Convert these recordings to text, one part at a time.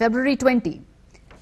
February 20,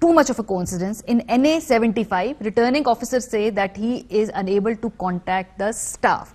too much of a coincidence. In NA-75, returning officers say that he is unable to contact the staff.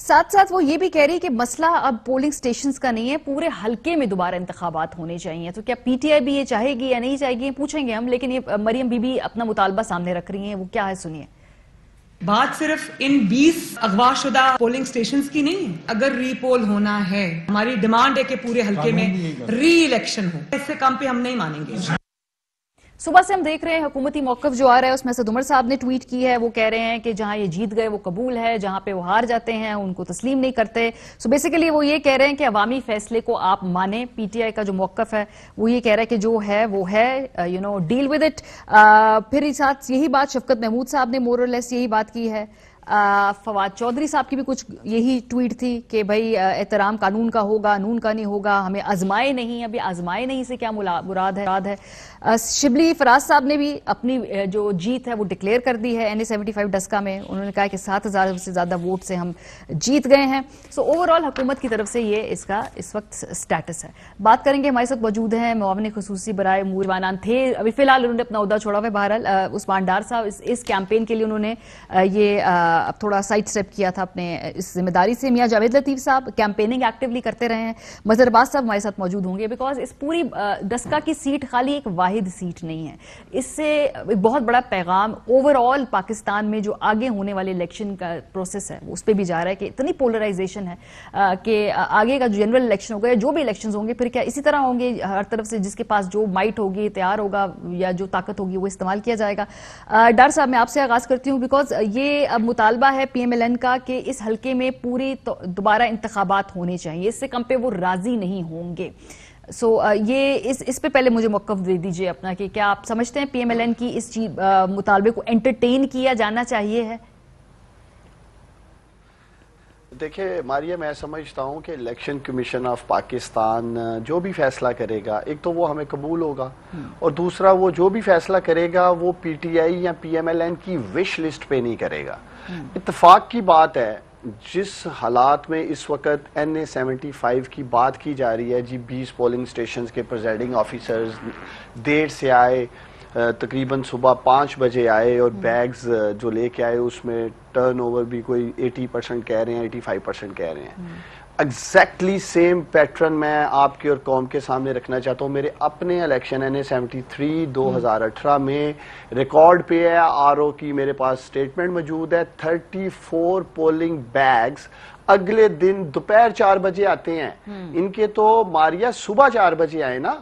ساتھ ساتھ وہ یہ بھی کہہ رہی ہے کہ مسئلہ اب پولنگ سٹیشنز کا نہیں ہے، پورے حلقے میں دوبارہ انتخابات ہونے چاہیے. تو کیا پی ٹی آئی بھی یہ چاہے گی یا نہیں چاہے گی پوچھیں گے ہم، لیکن یہ مریم بی بی اپنا مطالبہ سامنے رکھ رہی ہیں، وہ کیا ہے سنیے. بات صرف ان 20 اغوا شدہ پولنگ سٹیشنز کی نہیں ہے. اگر ری پول ہونا ہے، ہماری ڈیمانڈ ہے کہ پورے حلقے میں ری الیکشن ہو. اس سے کم پہ ہم نہیں مانیں گے. صبح سے ہم دیکھ رہے ہیں حکومتی موقف جو آ رہا ہے اس میں اسد عمر صاحب نے ٹویٹ کی ہے. وہ کہہ رہے ہیں کہ جہاں یہ جیت گئے وہ قبول ہے، جہاں پہ وہ ہار جاتے ہیں ان کو تسلیم نہیں کرتے. سو بیسیکلی وہ یہ کہہ رہے ہیں کہ عوامی فیصلے کو آپ مانیں. پی ٹی آئی کا جو موقف ہے وہ یہ کہہ رہا ہے کہ جو ہے وہ ہے، ڈیل ود اٹ. پھر ساتھ یہی بات شفقت محمود صاحب نے مور اور لیس یہی بات کی ہے. فواد چودھری صاحب کی بھی کچھ یہی ٹویٹ تھی کہ بھائی احترام قانون کا ہوگا، نون کا نہیں ہوگا، ہمیں آزمائے نہیں. ابھی آزمائے نہیں سے کیا مراد ہے. شبلی فراز صاحب نے بھی اپنی جو جیت ہے وہ ڈکلیئر کر دی ہے این اے 75 ڈسکا میں. انہوں نے کہا کہ 7,000 سے زیادہ ووٹ سے ہم جیت گئے ہیں. سو اوور آل حکومت کی طرف سے یہ اس کا اس وقت سٹیٹس ہے. بات کریں گے، ہمارے ساتھ موجود ہیں معاون خصوصی برائے امور ایوانان تھے، ابھی فی الحال انہوں نے اپنا عہدہ چھوڑا ہوا ہے. بہرحال عثمان ڈار صاحب اس کیمپین کے لیے انہوں نے یہ اب تھوڑا سائڈ سٹیپ کیا تھا اپنے اس ذمہ داری سے. میاں جاوید لطیف صاحب کیمپیننگ ایکٹیولی کرتے رہے ہیں. مظہر عباس صاحب ہمارے ساتھ موجود ہوں گے بیکاز اس پوری ڈسکا کی سیٹ خالی ایک واحد سیٹ نہیں ہے. اس سے ایک بہت بڑا پیغام اوور آل پاکستان میں جو آگے ہونے والے الیکشن کا پروسیس ہے وہ اس پہ بھی جا رہا ہے کہ اتنی پولرائزیشن ہے کہ آگے کا جو جنرل الیکشن ہوگا، جو بھی الیکشنز ہوں گے پھر کیا اسی طرح ہوں گے، ہر طرف سے جس کے پاس جو مائٹ ہوگی، تیار ہوگا یا جو طاقت ہوگی وہ استعمال کیا جائے گا. ڈار صاحب میں آپ سے آغاز کرتی ہوں بیکاز یہ اب مطالبہ ہے پی ایم ایل این کا کہ اس حلقے میں پوری دوبارہ انتخابات ہونے چاہیے، اس سے کم پہ وہ راضی نہیں ہوں گے. سو یہ اس پہ پہلے مجھے موقف دے دیجئے اپنا کہ کیا آپ سمجھتے ہیں پی ایم ایل این کی اس مطالبے کو انٹرٹین کیا جانا چاہیے ہے؟ دیکھیں ماریہ، میں سمجھتا ہوں کہ الیکشن کمیشن آف پاکستان جو بھی فیصلہ کرے گا، ایک تو وہ ہمیں قبول ہوگا اور دوسرا وہ جو بھی فیصلہ کرے گا وہ پی ٹی آئی یا پی ایم ایل این کی وش لسٹ پہ نہیں کرے گا. اتفاق کی بات ہے جس حالات میں اس وقت این اے 75 کی بات کی جا رہی ہے، 20 پولنگ سٹیشنز کے پریزائڈنگ آفیسرز دیر سے آئے، تقریباً صبح 5 بجے آئے اور بیگز جو لے کے آئے اس میں ٹرن اوور بھی کوئی 80% کہہ رہے ہیں، 85% کہہ رہے ہیں. ایگزیکٹلی سیم پیٹرن میں آپ کے اور قوم کے سامنے رکھنا چاہتا ہوں. میرے اپنے الیکشن این اے 73 2018 میں ریکارڈ پہ ہے، آر او کی میرے پاس سٹیٹمنٹ موجود ہے. 34 پولنگ بیگز اگلے دن دوپہر 4 بجے آتے ہیں. ان کے تو ماریہ صبح 4 بجے آئے نا.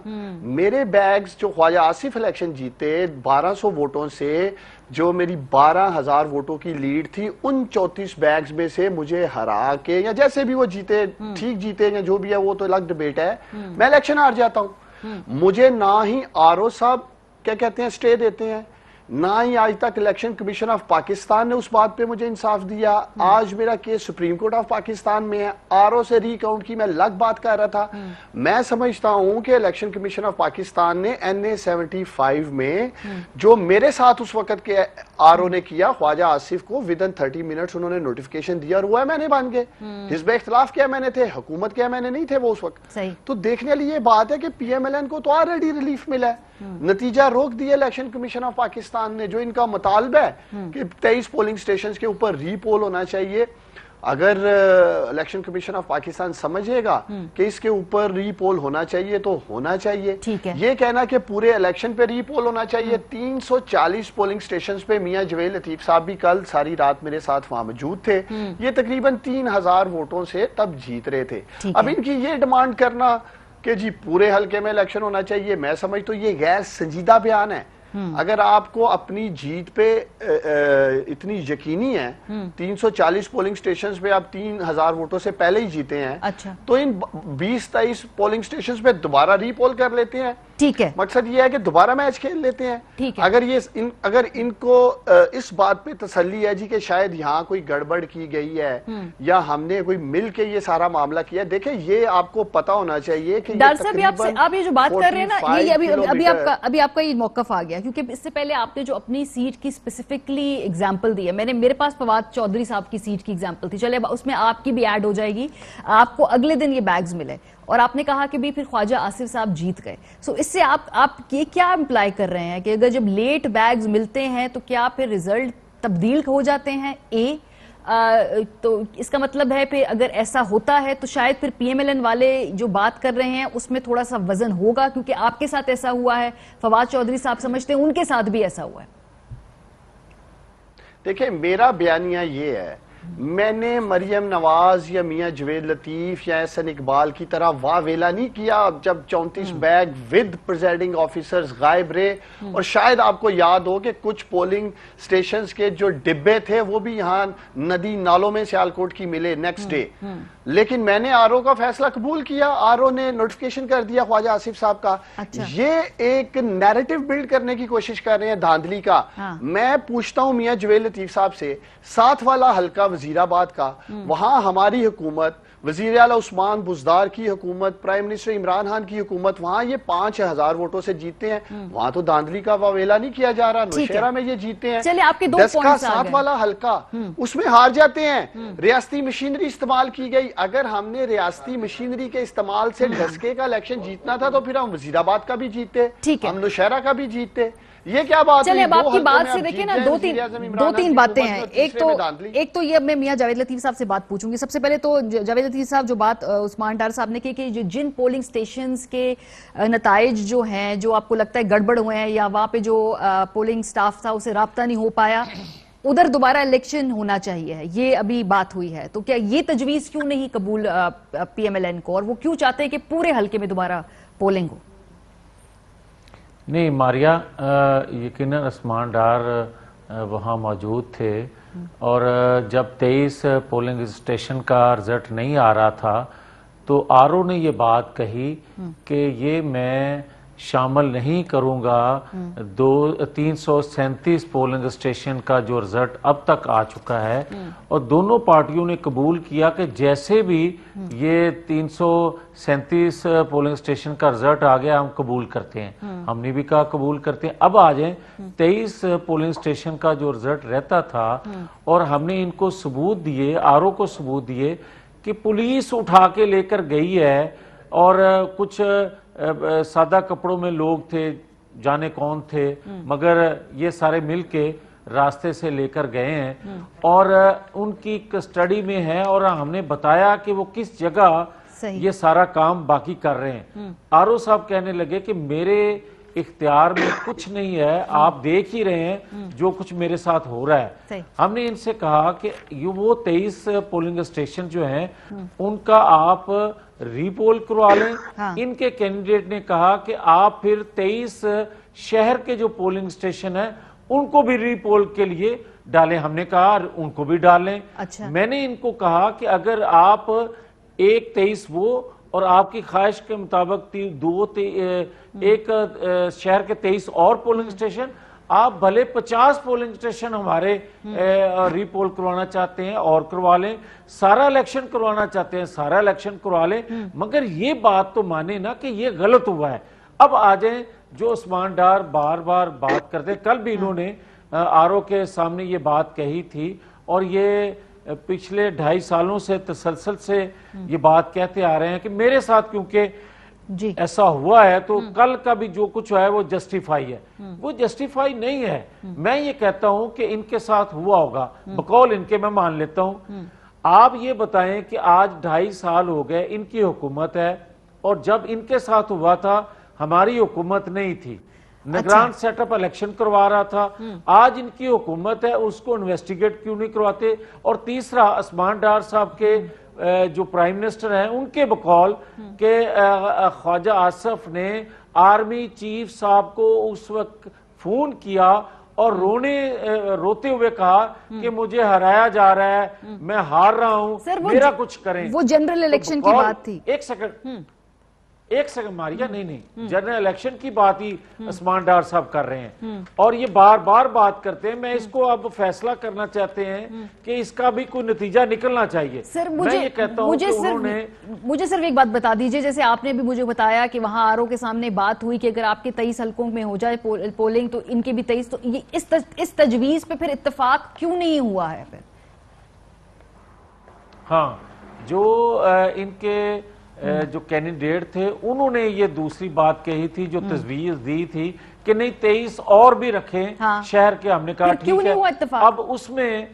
میرے بیگز جو خواجہ آصف الیکشن جیتے 1200 ووٹوں سے، جو میری 12,000 ووٹوں کی لیڈ تھی، ان 34 بیگز میں سے مجھے ہرا کے یا جیسے بھی وہ جیتے، ٹھیک جیتے یا جو بھی ہے وہ تو الگ ڈیبیٹ ہے، میں الیکشن ہار جاتا ہوں. مجھے نہ ہی آر او صاحب کیا کہتے ہیں سٹے دیتے ہیں، نہ ہی آج تک الیکشن کمیشن آف پاکستان نے اس بات پہ مجھے انصاف دیا. آج میرا case supreme court of Pakistan میں ہے. آر او سے ری کاؤنٹ کی میں الگ بات کر رہا تھا. میں سمجھتا ہوں کہ الیکشن کمیشن آف پاکستان نے این اے 75 میں جو میرے ساتھ اس وقت کے آر او نے کیا، خواجہ آصف کو ودن 30 منٹس انہوں نے نوٹیفیکیشن دیا اور وہ ایم این اے بن گئے. حزب اختلاف کے ایم این اے تھے، حکومت کے ایم این اے نہیں تھے وہ اس وقت. تو دیکھنے والی یہ بات ہے کہ پی ایم ایل این کو تو آلریڈی ریلیف ملا ہے. نتیجہ روک دیا الیکشن کمیشن آف پاکستان نے. جو ان کا مطالبہ ہے کہ 23 پولنگ سٹیشنز کے اوپر ری پول ہونا چاہیے، اگر الیکشن کمیشن آف پاکستان سمجھے گا کہ اس کے اوپر ری پول ہونا چاہیے تو ہونا چاہیے. یہ کہنا کہ پورے الیکشن پہ ری پول ہونا چاہیے. 340 پولنگ سٹیشنز پہ میاں جویل لطیف صاحب بھی کل ساری رات میرے ساتھ وہاں موجود تھے. یہ تقریباً 3,000 ووٹوں سے تب جیت رہے تھے. اب ان کی یہ ڈیمانڈ کرنا کہ جی پورے حلقے میں الیکشن ہونا چاہیے، میں سمجھتا ہوں یہ غیر سنجیدہ بیان ہے. اگر آپ کو اپنی جیت پہ اتنی یقینی ہے، 340 پولنگ سٹیشنز پہ آپ 3,000 ووٹوں سے پہلے ہی جیتے ہیں، تو ان 20-23 پولنگ سٹیشنز پہ دوبارہ ری پول کر لیتے ہیں. ٹھیک ہے، مقصد یہ ہے کہ دوبارہ میچ کھیل لیتے ہیں. اگر ان کو اس بات پہ تسلی ہے جی کہ شاید یہاں کوئی گڑبڑ کی گئی ہے یا ہم نے کوئی مل کے یہ سارا معاملہ کیا، دیکھیں یہ آپ کو پتا ہونا چاہیے کہ ڈاکٹر صاحب آپ یہ جو بات کر رہے ہیں نا، یہ ابھی آپ کا یہ موقف آ گیا کیونکہ اس سے پہلے آپ نے جو اپنی سیٹ کی اسپیسیفکلی اگزامپل دی ہے، میرے پاس فواد چودھری صاحب کی سیٹ کی اگزامپل تھی، چلے اس میں آپ کی بھی ایڈ ہو جائے گی. آپ کو اگلے دن یہ بیگز ملے اور آپ نے کہا کہ بھی پھر خواجہ آصف صاحب جیت گئے. سو اس سے آپ یہ کیا امپلائی کر رہے ہیں کہ اگر جب لیٹ بیگز ملتے ہیں تو کیا پھر ریزلٹ تبدیل ہو جاتے ہیں؟ تو اس کا مطلب ہے پھر اگر ایسا ہوتا ہے تو شاید پھر پی ایم ایل این والے جو بات کر رہے ہیں اس میں تھوڑا سا وزن ہوگا، کیونکہ آپ کے ساتھ ایسا ہوا ہے، فواد چودھری صاحب سمجھتے ہیں ان کے ساتھ بھی ایسا ہوا ہے. دیکھیں میرا بیانیہ یہ ہے، میں نے مریم نواز یا میاں جوید لطیف یا احسن اقبال کی طرح واہ ویلا نہیں کیا جب 34 بیگ ود پریزائڈنگ آفیسرز غائب رہے. اور شاید آپ کو یاد ہو کہ کچھ پولنگ سٹیشنز کے جو ڈبے تھے وہ بھی یہاں ندی نالوں میں سیالکوٹ کی ملے نیکسٹ ڈے. لیکن میں نے آر او کا فیصلہ قبول کیا، آر او نے نوٹیفیکیشن کر دیا خواجہ آصف صاحب کا. یہ ایک نیریٹو بلڈ کرنے کی کوشش کر رہے ہیں دھاندلی کا. میں پوچھتا ہوں میاں جوید لطیف صاحب سے، ساتھ والا حلقہ وزیر آباد کا، وہاں ہماری حکومت، وزیر اعلیٰ عثمان بزدار کی حکومت، پرائم منسٹر عمران خان کی حکومت، وہاں یہ 5000 ووٹوں سے جیتے ہیں. وہاں تو دھاندلی کا واویلا نہیں کیا جا رہا. نوشہرہ میں یہ جیتے ہیں. 10 کا ساتھ والا حلقہ، اس میں ہار جاتے ہیں. ریاستی مشینری استعمال کی گئی. اگر ہم نے ریاستی مشینری کے استعمال سے ڈسکے کا الیکشن جیتنا تھا تو پھر ہم وزیر آباد کا بھی جیتے، ہم نوشہرہ کا بھی جیتے. یہ کیا بات ہے؟ چلیں اب آپ کی بات سے دیکھیں نا دو تین باتیں ہیں. ایک تو یہ اب میں میاں جاوید لطیف صاحب سے بات پوچھوں گی. سب سے پہلے تو جاوید لطیف صاحب جو بات عثمان ڈار صاحب نے کی کہ جن پولنگ سٹیشنز کے نتائج جو ہیں جو آپ کو لگتا ہے گڑبڑ ہوئے ہیں یا وہاں پہ جو پولنگ سٹاف تھا اسے رابطہ نہیں ہو پایا، ادھر دوبارہ الیکشن ہونا چاہیے، یہ ابھی بات ہوئی ہے. تو کیا یہ تجویز کیوں نہیں قبول پی ایم ایل این کو، اور وہ کیوں چاہتے ہیں کہ پورے حلقے میں دوبارہ پولنگ ہو؟ نہیں ماریا، یقیناً عثمان ڈار وہاں موجود تھے، اور جب 23 پولنگ اسٹیشن کا رزلٹ نہیں آ رہا تھا تو آر او نے یہ بات کہی کہ یہ میں شامل نہیں کروں گا 337 پولنگ اسٹیشن کا جو رزلٹ اب تک آ چکا ہے. اور دونوں پارٹیوں نے قبول کیا کہ جیسے بھی یہ 337 پولنگ اسٹیشن کا رزلٹ آ گیا ہم قبول کرتے ہیں. ہم نے بھی کہا قبول کرتے ہیں. اب آ جائیں 23 پولنگ اسٹیشن کا جو رزلٹ رہتا تھا، اور ہم نے ان کو ثبوت دیے، آر او کو ثبوت دیے کہ پولیس اٹھا کے لے کر گئی ہے، اور کچھ سادہ کپڑوں میں لوگ تھے، جانے کون تھے، مگر یہ سارے مل کے راستے سے لے کر گئے ہیں اور ان کی کسٹڈی میں ہے. اور ہم نے بتایا کہ وہ کس جگہ یہ سارا کام باقی کر رہے ہیں. آر او صاحب کہنے لگے کہ میرے اختیار میں کچھ نہیں ہے، آپ دیکھ ہی رہے ہیں جو کچھ میرے ساتھ ہو رہا ہے. ہم نے ان سے کہا کہ وہ 23 پولنگ اسٹیشن جو ہیں ان کا آپ ری پول کروا لیں. ان کے کینڈیڈیٹ نے کہا کہ آپ پھر 23 شہر کے جو پولنگ اسٹیشن ہیں ان کو بھی ری پول کے لیے ڈالیں. ہم نے کہا ان کو بھی ڈالیں. میں نے ان کو کہا کہ اگر آپ 23 وہ اور آپ کی خواہش کے مطابق ایک شہر کے 23 اور پولنگ اسٹیشن، آپ بھلے 50 پولنگ اسٹیشن ہمارے ری پول کروانا چاہتے ہیں اور کروا لیں، سارا الیکشن کروانا چاہتے ہیں سارا الیکشن کروا لیں، مگر یہ بات تو مانے نا کہ یہ غلط ہوا ہے. اب آ جائیں جو عثمان ڈار بار بار بات کرتے، کل بھی انہوں نے آر او کے سامنے یہ بات کہی تھی، اور یہ پچھلے 2.5 سالوں سے تسلسل سے یہ بات کہتے آ رہے ہیں کہ میرے ساتھ کیونکہ ایسا ہوا ہے تو کل کا بھی جو کچھ ہے وہ جسٹیفائی ہے. وہ جسٹیفائی نہیں ہے. میں یہ کہتا ہوں کہ ان کے ساتھ ہوا ہوگا، بقول ان کے میں مان لیتا ہوں. آپ یہ بتائیں کہ آج 2.5 سال ہو گئے ان کی حکومت ہے، اور جب ان کے ساتھ ہوا تھا ہماری حکومت نہیں تھی، نگران سیٹ اپ الیکشن کروا رہا تھا. آج ان کی حکومت ہے، اس کو انویسٹیگیٹ کیوں نہیں کرواتے؟ اور تیسرا عثمان ڈار صاحب کے جو پرائم منسٹر ہیں ان کے بقول کہ خواجہ آصف نے آرمی چیف صاحب کو اس وقت فون کیا اور روتے ہوئے کہا کہ مجھے ہرایا جا رہا ہے، میں ہار رہا ہوں، میرا کچھ کریں. وہ جنرل الیکشن کی بات تھی. ایک سیکنڈ ماریا، نہیں جنرل الیکشن کی بات ہی عثمان ڈار صاحب کر رہے ہیں اور یہ بار بار بات کرتے ہیں. میں اس کو اب فیصلہ کرنا چاہتے ہیں کہ اس کا بھی کوئی نتیجہ نکلنا چاہیے. میں یہ کہتا ہوں کہ انہوں نے مجھے صرف ایک بات بتا دیجئے، جیسے آپ نے بھی مجھے بتایا کہ وہاں آر او کے سامنے بات ہوئی کہ اگر آپ کے 23 حلقوں میں ہو جائے پولنگ تو ان کے بھی 23، تو اس تجویز پہ پھر اتفاق کیوں نہیں ہوا ہے پھر؟ ہاں، جو ان کے جو کینڈیڈیٹ تھے انہوں نے یہ دوسری بات کہی تھی، جو تجویز دی تھی کہ نہیں 23 اور بھی رکھیں شہر کے. ہم نے کہا ٹھیک ہے. اب اس میں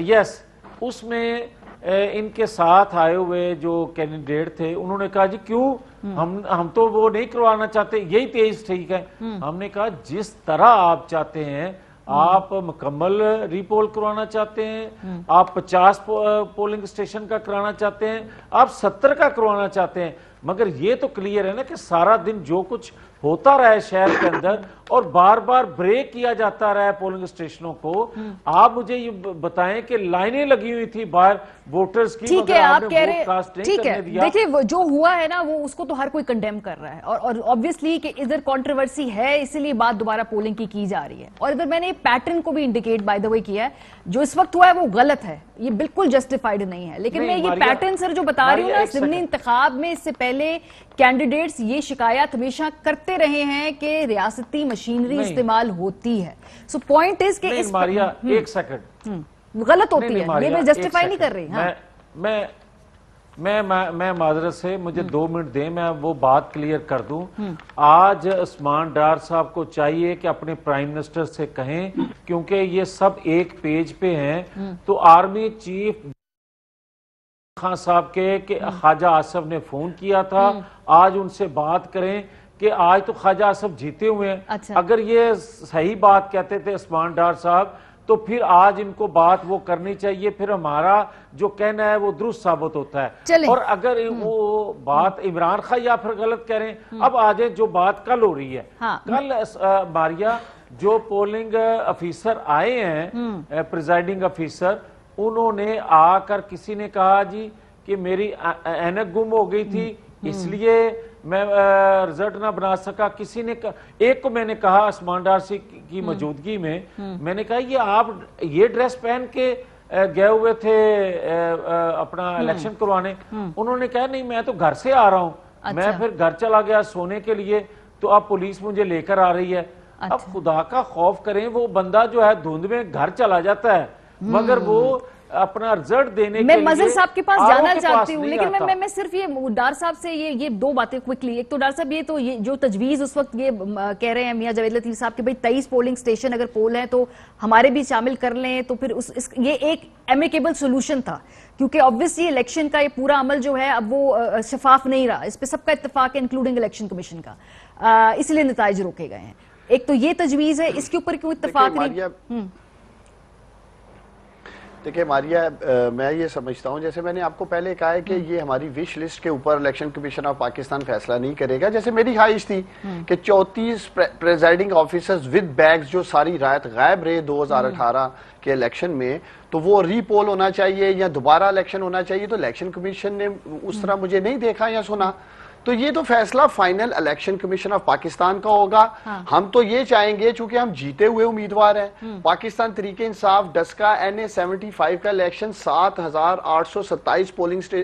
یس اس میں ان کے ساتھ آئے ہوئے جو کینڈیڈیٹ تھے انہوں نے کہا جی کیوں ہم تو وہ نہیں کروانا چاہتے, یہی 23 ٹھیک ہے. ہم نے کہا جس طرح آپ چاہتے ہیں, آپ مکمل ری پول کروانا چاہتے ہیں, آپ 50 پولنگ اسٹیشن کا کرانا چاہتے ہیں, آپ 70 کا کروانا چاہتے ہیں, مگر یہ تو کلیئر ہے نا کہ سارا دن جو کچھ ہوتا رہا ہے شہر کے اندر اور بار بار بریک کیا جاتا رہا ہے پولنگ اسٹیشنوں کو. آپ مجھے یہ بتائیں کہ لائنیں لگی ہوئی تھی باہر ووٹرز کی, ٹھیک ہے آپ کہہ رہے ہیں, ٹھیک ہے دیکھیں جو ہوا ہے نا وہ اس کو تو ہر کوئی کنڈیم کر رہا ہے اور obviously کہ ادھر کنٹروورسی ہے اسی لیے بات دوبارہ پولنگ کی جا رہی ہے. اور ادھر میں نے پیٹرن کو بھی انڈیکیٹ بائی دا وے کیا ہے, جو اس وقت ہوا ہے وہ غلط ہے, یہ بالکل جسٹیفائڈ نہیں ہے. لیکن میں یہ پیٹرن سر جو بتا رہی ہوں نا, ضمنی انتخاب میں اس سے پہلے کینڈیڈیٹس یہ شکایت ہمیشہ کرتے رہے ہیں کہ ریاستی مشینری استعمال ہوتی ہے. سو پوائنٹ از کہ اس ماریا ایک سیکنڈ غلط ہوتی ہے, یہ میں جسٹیفائی نہیں کر رہی. میں معذرت سے مجھے 2 منٹ دیں, میں وہ بات کلیئر کر دوں. آج عثمان ڈار صاحب کو چاہیے کہ اپنے پرائم منسٹر سے کہیں, کیونکہ یہ سب ایک پیج پہ ہیں, تو آرمی چیف خان صاحب کے کہ خواجہ آصف نے فون کیا تھا, آج ان سے بات کریں کہ آج تو خواجہ آصف جیتے ہوئے ہیں. اگر یہ صحیح بات کہتے تھے عثمان ڈار صاحب تو پھر آج ان کو بات وہ کرنی چاہیے, پھر ہمارا جو کہنا ہے وہ درست ثابت ہوتا ہے. اور اگر وہ بات عمران خان یا پھر غلط کہہ رہے ہیں, اب آج جو بات کل ہو رہی ہے, کل ماریا جو پولنگ افیسر آئے ہیں پریزائڈنگ افیسر, انہوں نے آ کر کسی نے کہا جی کہ میری اینک گم ہو گئی تھی اس لیے میں رزلٹ نہ بنا سکا. کسی نے ایک کو میں نے کہا عثمان ڈار کی موجودگی میں نے کہا یہ آپ یہ ڈریس پہن کے گئے ہوئے تھے اپنا الیکشن کروانے. انہوں نے کہا نہیں میں تو گھر سے آ رہا ہوں, میں پھر گھر چلا گیا سونے کے لیے, تو اب پولیس مجھے لے کر آ رہی ہے. اب خدا کا خوف کریں, وہ بندہ جو ہے دھند میں گھر چلا جاتا ہے مگر وہ اپنا رزلٹ دینے کے لیے میں مظہر صاحب کے پاس جانا چاہتی ہوں, لیکن میں صرف یہ ڈار صاحب سے یہ 2 باتیں کوئکلی. ایک تو ڈار صاحب یہ تو یہ جو تجویز اس وقت یہ کہہ رہے ہیں میاں جاوید لطیف صاحب کہ بھئی 23 پولنگ سٹیشن اگر پول ہیں تو ہمارے بھی شامل کر لیں, تو پھر یہ ایک ایمیکیبل سولوشن تھا, کیونکہ obviously الیکشن کا یہ پورا عمل جو ہے اب وہ شفاف نہیں رہا, اس پہ سب کا اتفاق ہے انکلوڈنگ الیکشن کمیشن کا, اس لیے نتائج روکے گئے ہیں. ایک تو یہ تجویز ہے, اس کے اوپر کیوں اتفاق نہیں؟ دیکھیں ماریا, میں یہ سمجھتا ہوں جیسے میں نے آپ کو پہلے کہا ہے کہ یہ ہماری وش لسٹ کے اوپر الیکشن کمیشن آف پاکستان فیصلہ نہیں کرے گا. جیسے میری خواہش تھی کہ 34 پریزائڈنگ آفیسرز ود بیگز جو ساری رات غائب رہے 2018 کے الیکشن میں, تو وہ ری پول ہونا چاہیے یا دوبارہ الیکشن ہونا چاہیے. تو الیکشن کمیشن نے اس طرح مجھے نہیں دیکھا یا سنا, تو یہ تو فیصلہ final election commission of Pakistan کا ہوگا. ہم تو یہ چاہیں گے چونکہ ہم جیتے ہوئے امیدوار ہیں, پاکستان تحریک انصاف ڈسکا NA-75 کا الیکشن 7827 پولنگ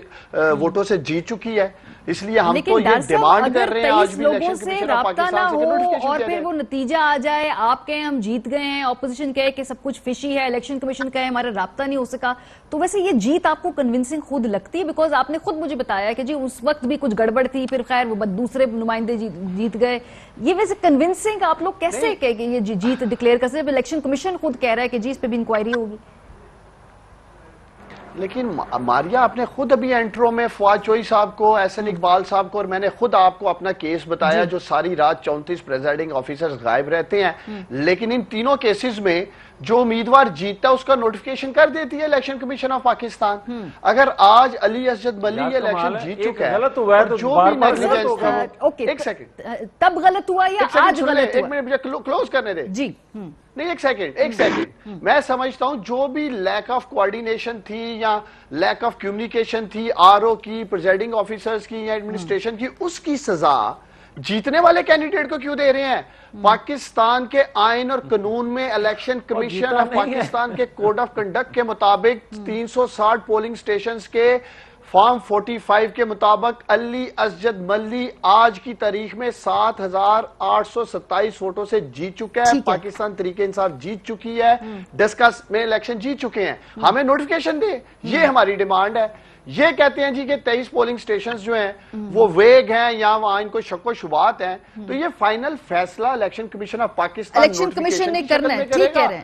ووٹوں سے جیت چکی ہے, اس لیے ہم تو یہ ڈیمانڈ کر رہے ہیں آج بھی الیکشن کمیشن آف پاکستان سے نوٹیفیکیشن اور پھر وہ نتیجہ آ جائے, آپ کہیں ہم جیت گئے ہیں, اپوزیشن کہے کہ سب کچھ فشی ہے, الیکشن کمیشن کہے ہمارا رابطہ نہیں ہو سکا, تو ویسے یہ جیت آپ کو کنونسنگ خود لگتی ہے؟ بیکاز آپ نے خود مجھے بتایا کہ جی اس وقت بھی کچھ گڑبڑ تھی, پھر خیر وہ دوسرے نمائندے جیت گئے. یہ ویسے کنونسنگ آپ لوگ کیسے کہ یہ جیت ڈکلیئر کر سکتے؟ الیکشن کمیشن خود کہہ رہا ہے کہ جی اس پہ بھی انکوائری ہوگی. لیکن ماریا آپ نے خود ابھی انٹرو میں فواد چوئی صاحب کو, احسن اقبال صاحب کو, اور میں نے خود آپ کو اپنا کیس بتایا جو ساری رات 34 پریزائڈنگ آفیسرز غائب رہتے ہیں, لیکن ان تینوں کیسز میں جو امیدوار جیتتا اس کا نوٹیفیکیشن کر دیتی ہے الیکشن کمیشن آف پاکستان. اگر آج علی اسجد ملی یہ الیکشن جیت چکا ہے, جو بھی نیگلیجنس تھا, ایک سیکنڈ, تب غلط ہوا یا آج غلط ہوا؟ ایک منٹ مجھے کلوز کرنے دے. جی نہیں, ایک سیکنڈ, میں سمجھتا ہوں جو بھی لیک آف کوارڈینیشن تھی یا لیک آف کمیونیکیشن تھی RO کی, پریزائڈنگ آفیسرز کی یا ایڈمنسٹریشن کی, اس کی سزا جیتنے والے کینڈیڈیٹ کو کیوں دے رہے ہیں؟ پاکستان کے آئین اور قانون میں الیکشن کمیشن آف پاکستان کے کوڈ آف کنڈکٹ کے مطابق 360 پولنگ سٹیشنز کے فارم 45 کے مطابق علی اسجد ملی آج کی تاریخ میں 7827 ووٹوں سے جیت چکا ہے. پاکستان تحریک انصاف جیت چکی ہے, ڈسکس میں الیکشن جیت چکے ہیں. ہمیں نوٹیفیکیشن دے, یہ ہماری ڈیمانڈ ہے. یہ کہتے ہیں جی کہ 23 پولنگ سٹیشنز جو ہیں وہ ویگ ہیں یا وہاں ان کو شک و شبہات ہیں, تو یہ فائنل فیصلہ election commission of Pakistan election commission نے کرنا ہے, ٹھیک کہہ رہے ہیں.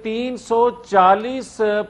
340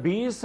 20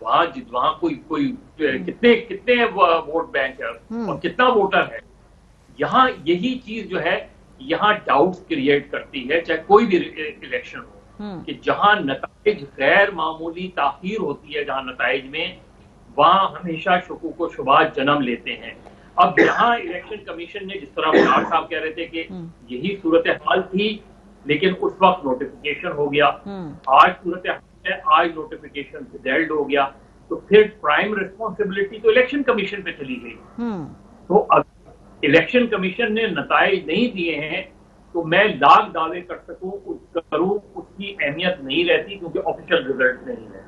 وہاں کوئی کتنے ووٹ بینک ہے اور کتنا ووٹر ہے. یہاں یہی چیز جو ہے یہاں ڈاؤٹس کریٹ کرتی ہے, چاہے کوئی بھی الیکشن ہو, کہ جہاں نتائج غیر معمولی تاخیر ہوتی ہے, جہاں نتائج میں, وہاں ہمیشہ شکوک و شبہات جنم لیتے ہیں. اب یہاں الیکشن کمیشن نے, جس طرح بلال صاحب کہہ رہے تھے کہ یہی صورتحال تھی, لیکن اس وقت نوٹیفیکیشن ہو گیا. آج صورتحال ہے, آج نوٹیفیکیشن ڈیلڈ ہو گیا, تو پھر پرائم ریسپانسبلٹی تو الیکشن کمیشن پہ چلی گئی. تو الیکشن کمیشن نے نتائج نہیں دیے ہیں تو میں لاکھ دعوے کروں اس کی اہمیت نہیں رہتی, کیونکہ آفیشیل ریزلٹ نہیں ہے.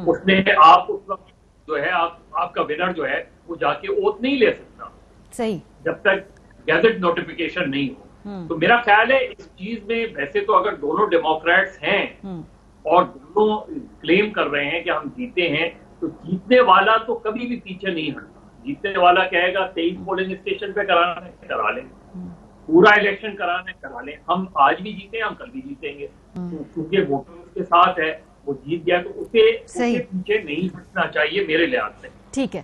اس نے آپ اس وقت جو ہے آپ کا ونر جو ہے وہ جا کے اوت نہیں لے سکتا صحیح جب تک گیزٹ نوٹیفیکیشن نہیں ہو. تو میرا خیال ہے اس چیز میں, ویسے تو اگر دونوں ڈیموکریٹس ہیں اور دونوں کلیم کر رہے ہیں کہ ہم جیتے ہیں, تو جیتنے والا تو کبھی بھی پیچھے نہیں ہٹتا. جیتنے والا کہے گا 23 پولنگ اسٹیشن پہ کرانا ہے کرا لیں, پورا الیکشن کرانا ہے کرا لیں. ہم آج بھی جیتے ہیں, ہم کل بھی جیتیں گے, کیونکہ ووٹر اس کے ساتھ ہے, وہ جیت گیا تو اسے پیچھے نہیں ہٹنا چاہیے میرے لحاظ سے. ٹھیک ہے,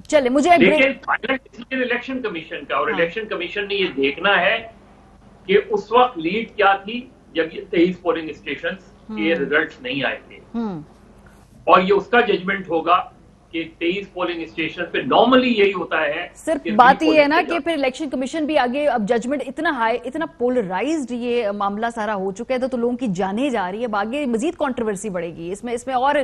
چلے مجھے لیکن فائنل ڈیسیژن الیکشن کمیشن کا, اور الیکشن کمیشن نے یہ دیکھنا ہے کہ اس وقت لیڈ کیا تھی جب یہ 23 پولنگ اسٹیشن کے ریزلٹس نہیں آئے تھے, اور یہ اس کا ججمنٹ ہوگا کہ 23 پولنگ اسٹیشن پہ نارملی یہی ہوتا ہے. صرف بات یہ ہے نا کہ پھر الیکشن کمیشن بھی آگے, اب ججمنٹ اتنا ہائی, اتنا پولرائزڈ یہ معاملہ سارا ہو چکا ہے, تو لوگوں کی جانیں جا رہی ہے, اب آگے مزید کنٹروورسی بڑھے گی اس میں اور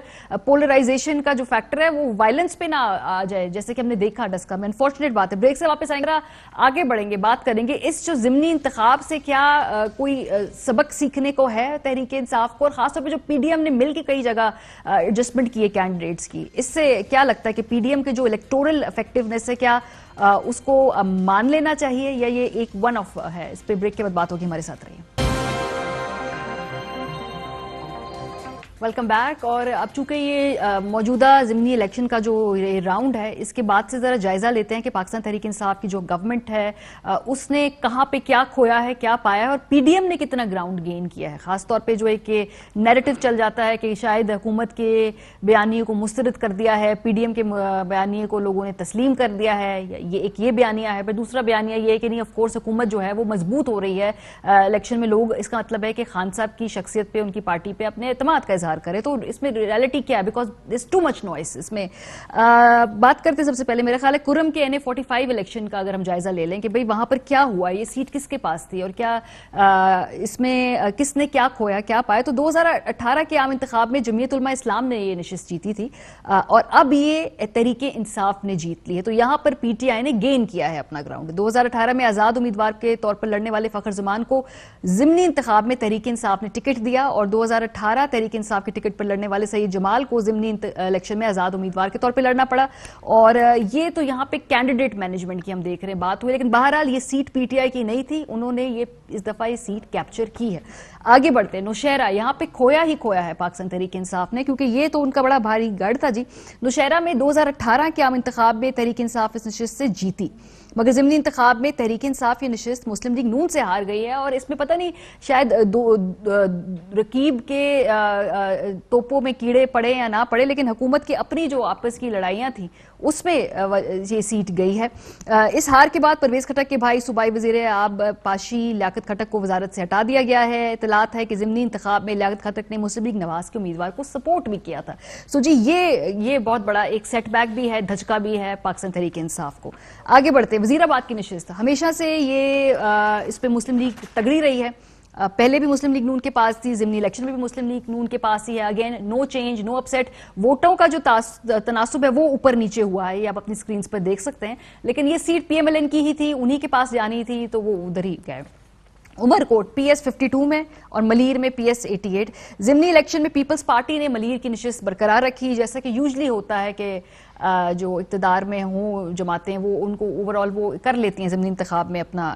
پولرائزیشن کا جو فیکٹر ہے وہ وائلنس پہ نہ آ جائے, جیسے کہ ہم نے دیکھا ڈسکا میں. انفارچونیٹ بات ہے. بریک سے واپس آئیں گے, آگے بڑھیں گے, بات کریں گے اس جو ضمنی انتخاب سے کیا کوئی سبق سیکھنے کو ہے تحریک انصاف کو, اور خاص طور پہ جو پی ڈی ایم نے مل کے کئی جگہ ایڈجسٹمنٹ کی ہے کینڈیڈیٹس کی, اس سے کیا لگتا ہے کہ پی ڈی ایم کے جو الیکٹورل افیکٹونیس ہے کیا اس کو مان لینا چاہیے, یا یہ ایک ون آف ہے؟ اس پہ بریک کے بعد بات ہوگی, ہمارے ساتھ رہیے. Welcome back. اور اب چونکہ یہ موجودہ ضمنی الیکشن کا جو راؤنڈ ہے, اس کے بعد سے ذرا جائزہ لیتے ہیں کہ پاکستان تحریک انصاف کی جو گورنمنٹ ہے اس نے کہاں پہ کیا کھویا ہے, کیا پایا ہے, اور پی ڈی ایم نے کتنا گراؤنڈ گین کیا ہے. خاص طور پہ جو ایک نیریٹو چل جاتا ہے کہ شاید حکومت کے بیانیے کو مسترد کر دیا ہے, پی ڈی ایم کے بیانیے کو لوگوں نے تسلیم کر دیا ہے, یہ بیانیہ ہے. پھر دوسرا بیانیہ یہ ہے کہ نہیں, آف کورس حکومت جو ہے وہ مضبوط ہو رہی ہے الیکشن میں. لوگ, اس کا مطلب ہے کہ خان صاحب کی شخصیت پہ, ان کی پارٹی پہ اپنے اعتماد کا کرے. تو اس میں ریالٹی کیا ہے, because there's too much noise اس میں. بات کرتے سب سے پہلے میرا خیال ہے کرم کے NA45 الیکشن کا اگر ہم جائزہ لے لیں کہ بھئی وہاں پر کیا ہوا, یہ سیٹ کس کے پاس تھی, اور کیا اس میں کس نے کیا کھویا, کیا پایا. تو 2018 کے عام انتخاب میں جمعیت علماء اسلام نے یہ نشست جیتی تھی, اور اب یہ تحریک انصاف نے جیت لی ہے. تو یہاں پر پی ٹی آئی نے گین کیا ہے اپنا گراؤنڈ. 2018 میں آزاد امیدوار کے طور پر لڑنے والے فخر زمان کو ضمنی انتخاب میں تحریک انصاف نے ٹکٹ دیا, اور 2018 تحریک انصاف کے ٹکٹ پر لڑنے والے سید جمال کو ضمنی الیکشن میں آزاد امیدوار کے طور پہ لڑنا پڑا. اور یہ تو یہاں پہ کینڈیڈیٹ مینجمنٹ کی ہم دیکھ رہے ہیں بات ہوئی, لیکن بہرحال یہ سیٹ پی ٹی آئی کی نہیں تھی, انہوں نے یہ اس دفعہ یہ سیٹ کیپچر کی ہے. آگے بڑھتے ہیں. نوشہرہ, یہاں پہ کھویا ہی کھویا ہے پاکستان تحریک انصاف نے, کیونکہ یہ تو ان کا بڑا بھاری گڑھ تھا جی. نوشہرہ میں 2018 کے عام انتخاب میں تحریک انصاف اس نشست سے جیتی, مگر ضمنی انتخاب میں تحریک انصاف یہ نشست مسلم لیگ نون سے ہار گئی ہے. اور اس میں پتہ نہیں شاید رقیب کے توپوں میں کیڑے پڑے یا نہ پڑے, لیکن حکومت کی اپنی جو آپس کی لڑائیاں تھیں اس میں یہ سیٹ گئی ہے. اس ہار کے بعد پرویز خٹک کے بھائی صوبائی وزیر آب پاشی لیاقت خٹک کو وزارت سے ہٹا دیا گیا ہے. اطلاعات ہے کہ ضمنی انتخاب میں لیاقت خٹک نے مسلم لیگ نواز کے امیدوار کو سپورٹ بھی کیا تھا. سو جی یہ بہت بڑا ایک سیٹ بیک بھی ہے, دھچکا بھی ہے پاکستان تحریک انصاف کو. آگے بڑھتے, وزیر آباد کی نشست, ہمیشہ سے یہ اس پہ مسلم لیگ تگڑی رہی ہے. پہلے بھی مسلم لیگ نون کے پاس تھی, ضمنی الیکشن میں بھی مسلم لیگ نون کے پاس ہی ہے. اگین نو چینج, نو اپسیٹ. ووٹوں کا جو تناسب ہے وہ اوپر نیچے ہوا ہے, یہ آپ اپنی سکرینز پر دیکھ سکتے ہیں, لیکن یہ seat P M L N کی ہی تھی, انہی کے پاس جانی تھی, تو وہ ادھر ہی گئے. عمر کوٹ پی ایس 52 میں اور ملیر میں پی ایس 88. ضمنی الیکشن میں پیپلز پارٹی نے ملیر کی نشست برقرار رکھی, جیسا کہ یوزلی ہوتا ہے کہ جو اقتدار میں ہوں جماعتیں وہ ان کو اوور آل وہ کر لیتی ہیں ضمنی انتخاب میں اپنا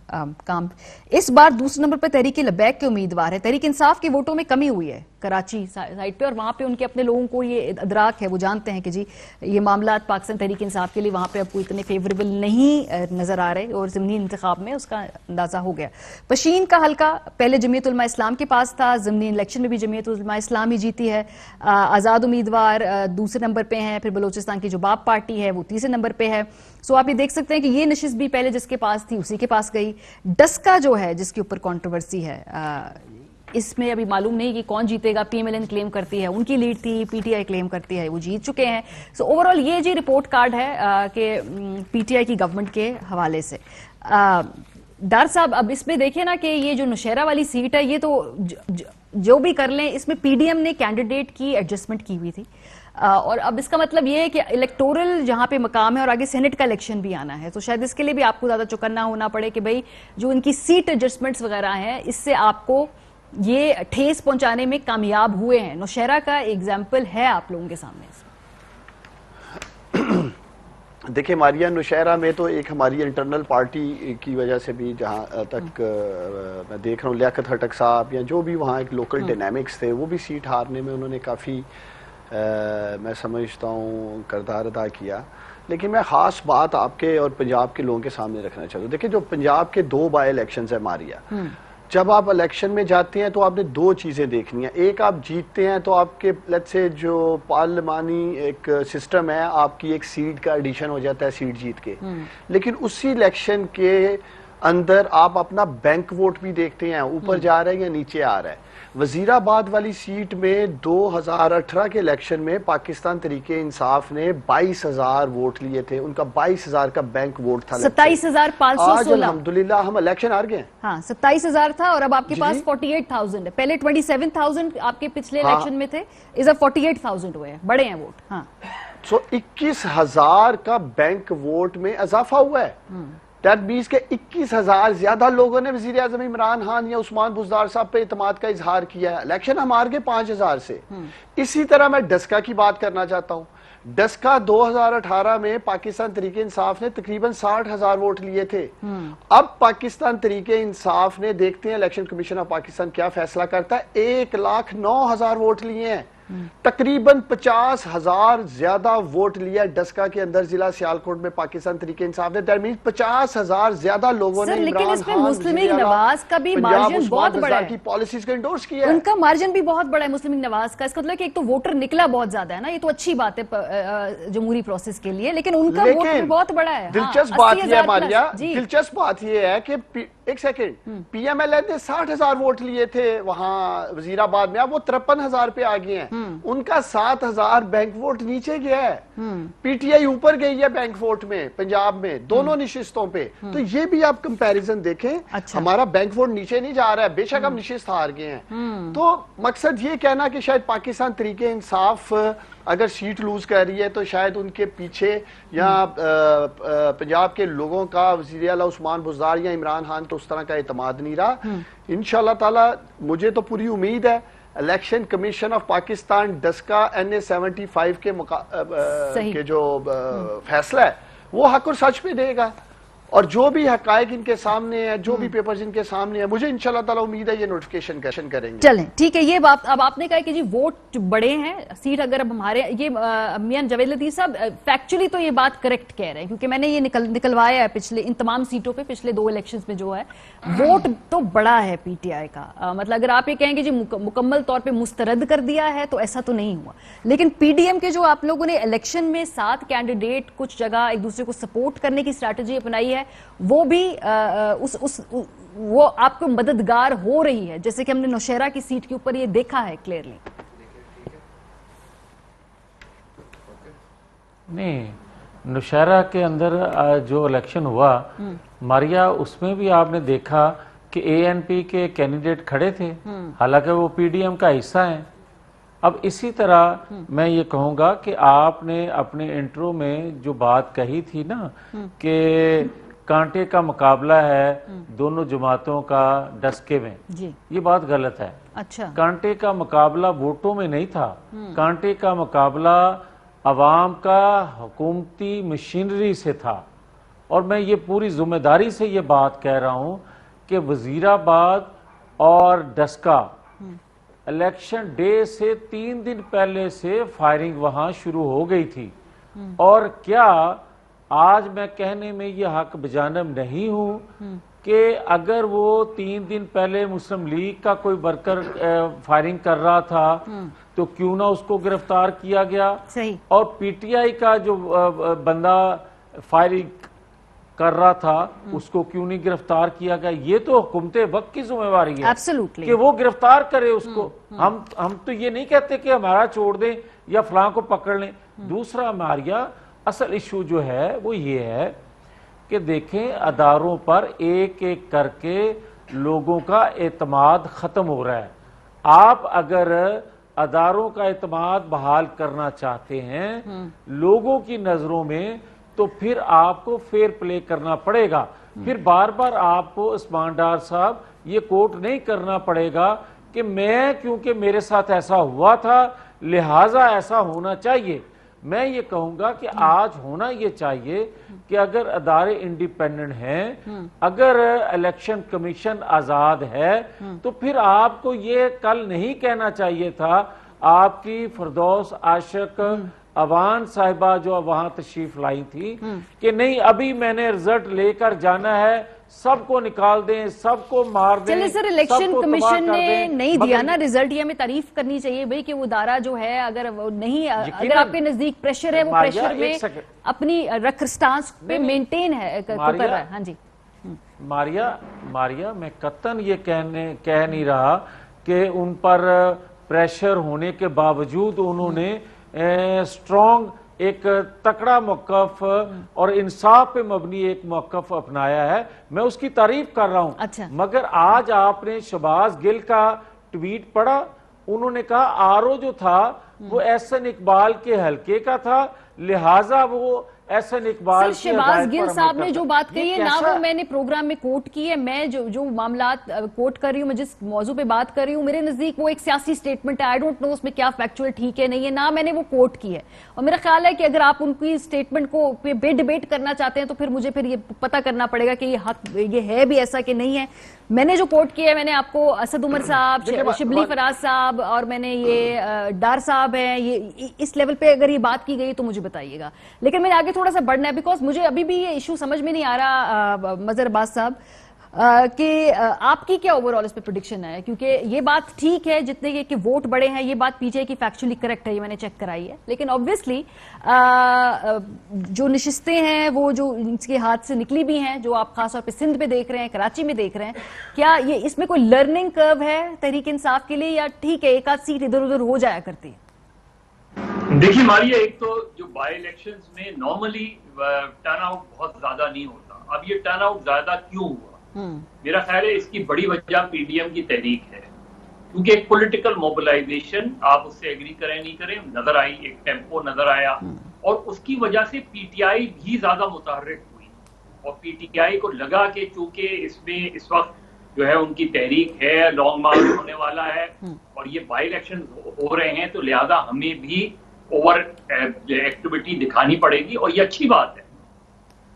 کام. اس بار دوسرے نمبر پہ تحریک لبیک کے امیدوار ہے. تحریک انصاف کے ووٹوں میں کمی ہوئی ہے کراچی سائٹ پہ, اور وہاں پہ ان کے اپنے لوگوں کو یہ ادراک ہے, وہ جانتے ہیں کہ جی یہ معاملات پاکستان تحریک انصاف کے لیے وہاں پہ اب کوئی اتنے فیوریبل نہیں نظر آ رہے, اور ضمنی انتخاب میں اس کا اندازہ ہو گیا. پشین کا حلقہ پہلے جمعیت علماء اسلام کے پاس تھا, ضمنی الیکشن میں بھی جمعیت علماء اسلام ہی جیتی ہے. آزاد امیدوار دوسرے نمبر پہ ہیں, پھر بلوچستان کی جو باب پارٹی ہے وہ تیسرے نمبر پہ ہے. سو آپ یہ دیکھ سکتے ہیں کہ یہ نشست بھی پہلے جس کے پاس تھی اسی کے پاس گئی. ڈسکا جو ہے جس کے اوپر کنٹروورسی ہے, اس میں ابھی معلوم نہیں کہ کون جیتے گا. پی ایم ایل این کلیم کرتی ہے ان کی لیڈ تھی, پی ٹی آئی کلیم کرتی ہے وہ جیت چکے ہیں. سو اوور آل یہ جی رپورٹ کارڈ ہے کہ پی ٹی آئی کی گورنمنٹ کے حوالے سے. ڈار صاحب اب اس میں دیکھیں نا کہ یہ جو نوشہرہ والی سیٹ ہے یہ تو جو بھی کر لیں اس میں پی ڈی ایم نے کینڈیڈیٹ کی ایڈجسٹمنٹ کی ہوئی تھی, اور اب اس کا مطلب یہ ہے کہ الیکٹورل جہاں پہ مقام ہے اور آگے سینٹ کا الیکشن بھی آنا ہے, تو شاید اس کے لیے بھی آپ کو زیادہ چوکنا ہونا پڑے کہ بھئی جو ان کی سیٹ ایڈجسٹمنٹس وغیرہ ہیں اس سے آپ کو یہ ٹھیس پہنچانے میں کامیاب ہوئے ہیں. نوشہرہ کا ایگزامپل ہے آپ لوگوں کے سامنے. دیکھیں ماریہ, نوشہرہ میں تو ایک ہماری انٹرنل پارٹی کی وجہ سے بھی, جہاں تک میں دیکھ رہا ہوں لیاقت ہٹک صاحب یا جو بھی وہاں ایک لوکل ڈائنامکس تھے, وہ بھی سیٹ ہارنے میں انہوں نے کافی میں سمجھتا ہوں کردار ادا کیا. لیکن میں خاص بات آپ کے اور پنجاب کے لوگوں کے سامنے رکھنا چاہتا ہوں. دیکھیں جو پنجاب کے 2 بائی الیکشنز ہیں ماریہ, جب آپ الیکشن میں جاتے ہیں تو آپ نے 2 چیزیں دیکھنی ہیں. ایک, آپ جیتتے ہیں تو آپ کے لیٹس سے جو پارلیمانی ایک سسٹم ہے, آپ کی ایک سیٹ کا ایڈیشن ہو جاتا ہے سیٹ جیت کے. لیکن اسی الیکشن کے اندر آپ اپنا بینک ووٹ بھی دیکھتے ہیں, اوپر جا رہا ہے یا نیچے آ رہا ہے. وزیر آباد والی سیٹ میں 2018 کے الیکشن میں پاکستان تحریک انصاف نے 22,000 ووٹ لیے تھے, ان کا 22,000 کا بینک ووٹ تھا. 27,516. آج الحمدللہ ہم الیکشن ہار گئے ہیں. ہاں 27,000 تھا, اور اب آپ کے پاس 48,000 ہے. پہلے 27,000 آپ کے پچھلے الیکشن میں تھے, اس اب 48,000 ہوئے ہیں, بڑے ہیں ووٹ. ہاں سو 21,000 کا بینک ووٹ میں اضافہ ہوا ہے. دیٹ مینس کہ 21,000 زیادہ لوگوں نے وزیر اعظم عمران خان یا عثمان بزدار صاحب پہ اعتماد کا اظہار کیا ہے. الیکشن ہم ہار گئے 5,000 سے. اسی طرح میں ڈسکا کی بات کرنا چاہتا ہوں. ڈسکا 2018 میں پاکستان تحریک انصاف نے تقریباً 60,000 ووٹ لیے تھے. اب پاکستان تحریک انصاف نے, دیکھتے ہیں الیکشن کمیشن آف پاکستان کیا فیصلہ کرتا ہے, 1,09,000 ووٹ لیے ہیں. تقریباً 50,000 زیادہ ووٹ لیا ڈسکا کے اندر ضلع سیالکوٹ میں پاکستان تحریک انصاف نے. دیٹ مینس 50,000 زیادہ لوگوں نے عمران خان, مسلم لیگ نواز کا بھی مارجن بہت بڑا ہے, کی پالیسیز کو انڈورس کیا ہے. ان کا مارجن بھی بہت بڑا ہے مسلم لیگ نواز کا. اس کا مطلب کہ ایک تو ووٹر نکلا بہت زیادہ ہے نا, یہ تو اچھی بات ہے جمہوری پروسیس کے لیے, لیکن ان کا ووٹ بھی بہت بڑا ہے. دلچسپ بات یہ ہے ماریہ, دلچسپ بات یہ ہے کہ ایک second, P M L N نے 60,000 ووٹ لیے تھے وہاں وزیر آباد میں, اب وہ 53,000 پہ آ گئے ہیں. ان کا 7,000 بینک ووٹ نیچے گیا ہے. پی ٹی آئی اوپر گئی ہے بینک ووٹ میں پنجاب میں دونوں نشستوں پہ. تو یہ بھی آپ کمپیریزن دیکھیں, ہمارا بینک ووٹ نیچے نہیں جا رہا ہے, بے شک ہم نشست ہار گئے ہیں. تو مقصد یہ کہنا کہ شاید پاکستان تحریک انصاف اگر سیٹ لوز کر رہی ہے تو شاید ان کے پیچھے یا پنجاب کے لوگوں کا وزیر اعلیٰ عثمان بزدار یا عمران خان تو اس طرح کا اعتماد نہیں رہا. انشاءاللہ تعالی مجھے تو پوری امید ہے election commission of Pakistan Daska NA-75 کے جو فیصلہ ہے وہ حق اور سچ پہ دے گا, اور جو بھی حقائق ان کے سامنے ہیں, جو بھی پیپرز ان کے سامنے ہیں, مجھے انشاءاللہ تعالی امید ہے یہ نوٹیفیکیشن کریں گے. چلیں ٹھیک ہے. یہ بات اب آپ نے کہا کہ جی ووٹ بڑے ہیں, سیٹ اگر اب ہمارے, یہ میاں جاوید لطیف صاحب فیکچولی تو یہ بات کریکٹ کہہ رہے ہیں, کیونکہ میں نے یہ نکلوایا ہے پچھلے ان تمام سیٹوں پہ پچھلے 2 الیکشنز میں جو ہے ووٹ تو بڑا ہے پی ٹی آئی کا. مطلب اگر آپ یہ کہیں کہ جی مکمل طور پہ مسترد کر دیا ہے تو ایسا تو نہیں ہوا, لیکن پی ڈی ایم کے جو آپ لوگوں نے الیکشن میں 7 کینڈیڈیٹ کچھ جگہ ایک دوسرے کو سپورٹ کرنے کی اسٹریٹجی اپنائی ہے, وہ بھی وہ آپ کو مددگار ہو رہی ہے, جیسے کہ ہم نے نوشہرہ کی سیٹ کے اوپر یہ دیکھا ہے کلیئرلی. نہیں, نوشہرہ کے اندر جو الیکشن ہوا ماریہ, اس میں بھی آپ نے دیکھا کہ اے این پی کے کینڈیڈیٹ کھڑے تھے, حالانکہ وہ پی ڈی ایم کا حصہ ہیں. اب اسی طرح میں یہ کہوں گا کہ آپ نے اپنے انٹرو میں جو بات کہی تھی نا کہ کانٹے کا مقابلہ ہے دونوں جماعتوں کا ڈسکے میں, یہ بات غلط ہے. اچھا, کانٹے کا مقابلہ ووٹوں میں نہیں تھا, کانٹے کا مقابلہ عوام کا حکومتی مشینری سے تھا. اور میں یہ پوری ذمہ داری سے یہ بات کہہ رہا ہوں کہ وزیر آباد اور ڈسکا الیکشن ڈے سے 3 دن پہلے سے فائرنگ وہاں شروع ہو گئی تھی. اور کیا آج میں کہنے میں یہ حق بجانب نہیں ہوں کہ اگر وہ 3 دن پہلے مسلم لیگ کا کوئی ورکر فائرنگ کر رہا تھا تو کیوں نہ اس کو گرفتار کیا گیا, اور پی ٹی آئی کا جو بندہ فائرنگ کر رہا تھا اس کو کیوں نہیں گرفتار کیا گیا. یہ تو حکومت وقت کی ذمہ داری ہے کہ وہ گرفتار کرے اس کو. ہم تو یہ نہیں کہتے کہ ہمارا چھوڑ دیں یا فلاں کو پکڑ لیں. دوسرا ماریا اصل ایشو جو ہے وہ یہ ہے کہ دیکھیں اداروں پر ایک ایک کر کے لوگوں کا اعتماد ختم ہو رہا ہے. آپ اگر اداروں کا اعتماد بحال کرنا چاہتے ہیں لوگوں کی نظروں میں تو پھر آپ کو فیئر پلے کرنا پڑے گا. پھر بار بار آپ کو عثمان ڈار صاحب یہ کوٹ نہیں کرنا پڑے گا کہ میں کیونکہ میرے ساتھ ایسا ہوا تھا لہٰذا ایسا ہونا چاہیے. میں یہ کہوں گا کہ آج ہونا یہ چاہیے کہ اگر ادارے انڈیپینڈنٹ ہیں, اگر الیکشن کمیشن آزاد ہے, تو پھر آپ کو یہ کل نہیں کہنا چاہیے تھا. آپ کی فردوس عاشق اوان صاحبہ جو وہاں تشریف لائی تھی کہ نہیں ابھی میں نے رزلٹ لے کر جانا ہے, سب کو نکال دیں, سب کو مار دیں. چلے سر, الیکشن کمیشن نے نہیں دیا نا رزلٹ, یہ ہمیں تعریف کرنی چاہیے بھئی کہ وہ ادارہ جو ہے اگر نہیں, اگر آپ کے نزدیک پریشر ہے وہ پریشر میں اپنی رکھ سٹانس پہ مینٹین ہے کر رہا ہے. ہاں جی ماریا میں قطعاً یہ کہہ نہیں رہا کہ ان پر پریشر ہونے کے باوجود انہوں نے اسٹرانگ ایک تکڑا موقف اور انصاف پہ مبنی ایک موقف اپنایا ہے. میں اس کی تعریف کر رہا ہوں. مگر آج آپ نے شہباز گل کا ٹویٹ پڑھا, انہوں نے کہا آرو جو تھا وہ احسن اقبال کے حلقے کا تھا لہٰذا وہ احسن اقبال کی شہباز گل صاحب نے جو بات کہی ہے نہ وہ میں نے پروگرام میں کوٹ کی ہے. میں جو معاملات کوٹ کر رہی ہوں, میں جس موضوع پہ بات کر رہی ہوں, میرے نزدیک وہ ایک سیاسی سٹیٹمنٹ ہے. آئی ڈونٹ نو اس میں کیا فیکچول ٹھیک ہے نہیں ہے, نہ میں نے وہ کوٹ کی ہے. اور میرا خیال ہے کہ اگر آپ ان کی سٹیٹمنٹ کو بے ڈیبیٹ کرنا چاہتے ہیں تو پھر مجھے پھر یہ پتہ کرنا پڑے گا کہ یہ حق یہ ہے بھی ایسا کہ نہیں ہے. میں نے جو کوٹ کیا ہے میں نے آپ کو اسد عمر صاحب, شبلی فراز صاحب اور میں نے یہ ڈار صاحب ہیں, یہ اس لیول پہ اگر یہ بات کی گئی تو مجھے بتائیے گا. لیکن میں نے آگے تھوڑا سا بڑھنا ہے بیکاز مجھے ابھی بھی یہ ایشو سمجھ میں نہیں آ رہا مظہر عباس صاحب کہ آپ کی کیا اوور آل اس پہ پریڈکشن ہے, کیونکہ یہ بات ٹھیک ہے جتنے کہ ووٹ بڑے ہیں, یہ بات پی جے کی فیکچولی کریکٹ ہے, یہ میں نے چیک کرائی ہے. لیکن obviously جو نشستیں ہیں وہ جو ان کے ہاتھ سے نکلی بھی ہیں, جو آپ خاص طور پہ سندھ میں دیکھ رہے ہیں, کراچی میں دیکھ رہے ہیں, کیا یہ اس میں کوئی لرننگ کرو ہے تحریک انصاف کے لیے یا ٹھیک ہے ایک آدھ سیٹ ادھر ادھر ہو جایا کرتی ہے؟ دیکھیے ماریا, ایک تو جو بائی الیکشنز میں نارملی ٹرن آؤٹ بہت زیادہ نہیں ہوتا. اب یہ ٹرن آؤٹ زیادہ کیوں ہوا؟ میرا خیال ہے اس کی بڑی وجہ پی ڈی ایم کی تحریک ہے, کیونکہ ایک پولیٹیکل موبلائزیشن, آپ اس سے ایگری کریں نہیں کریں, نظر آئی, ایک ٹیمپو نظر آیا, اور اس کی وجہ سے پی ٹی آئی بھی زیادہ متحرک ہوئی. اور پی ٹی آئی کو لگا کہ چونکہ اس میں اس وقت جو ہے ان کی تحریک ہے, لانگ مارچ ہونے والا ہے اور یہ بائی الیکشن ہو رہے ہیں, تو لہذا ہمیں بھی اوور ایکٹیویٹی دکھانی پڑے گی, اور یہ اچھی بات ہے.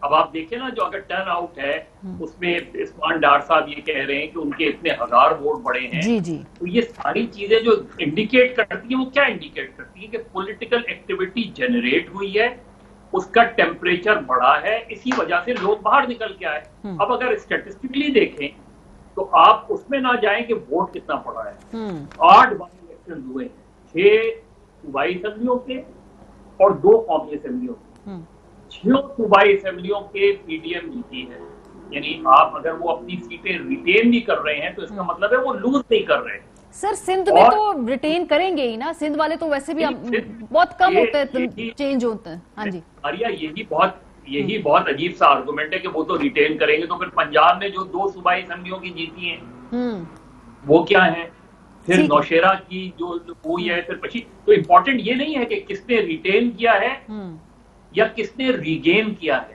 اب آپ دیکھیں نا جو اگر ٹرن آؤٹ ہے اس میں عثمان ڈار صاحب یہ کہہ رہے ہیں کہ ان کے اتنے 1000 ووٹ بڑے ہیں, تو یہ ساری چیزیں جو انڈیکیٹ کرتی ہیں وہ کیا انڈیکیٹ کرتی ہیں کہ پولیٹیکل ایکٹیویٹی جنریٹ ہوئی ہے, اس کا ٹیمپریچر بڑھا ہے, اسی وجہ سے لوگ باہر نکل کے آئے. اب اگر اسٹیٹسٹکلی دیکھیں تو آپ اس میں نہ جائیں کہ ووٹ کتنا پڑا ہے. 8 بائی الیکشن ہوئے ہیں, 6 صوبائی اسمبلیوں کے اور 2 قومی اسمبلیوں کے. 6 صوبائی اسمبلیوں کے پی ڈی ایم جیتی ہے, یعنی آپ اگر وہ اپنی سیٹیں ریٹین بھی کر رہے ہیں تو اس کا مطلب ہے وہ لوز نہیں کر رہے. سر سندھ میں تو ریٹین کریں گے ہی نا, سندھ والے تو ویسے بھی بہت کم ہوتے ہیں چینج ہوتے ہیں. ہاں جی آریا, یہی بہت عجیب سا آرگومنٹ ہے کہ وہ تو ریٹین کریں گے, تو پھر پنجاب میں جو 2 صوبائی اسمبلیوں کی جیتی ہیں وہ کیا ہیں, پھر نوشیرہ کی جو ہوئی ہے, پھر پچھی. تو امپورٹنٹ یہ نہیں ہے کہ کس نے ریٹین کیا ہے یا کس نے ریگین کیا ہے.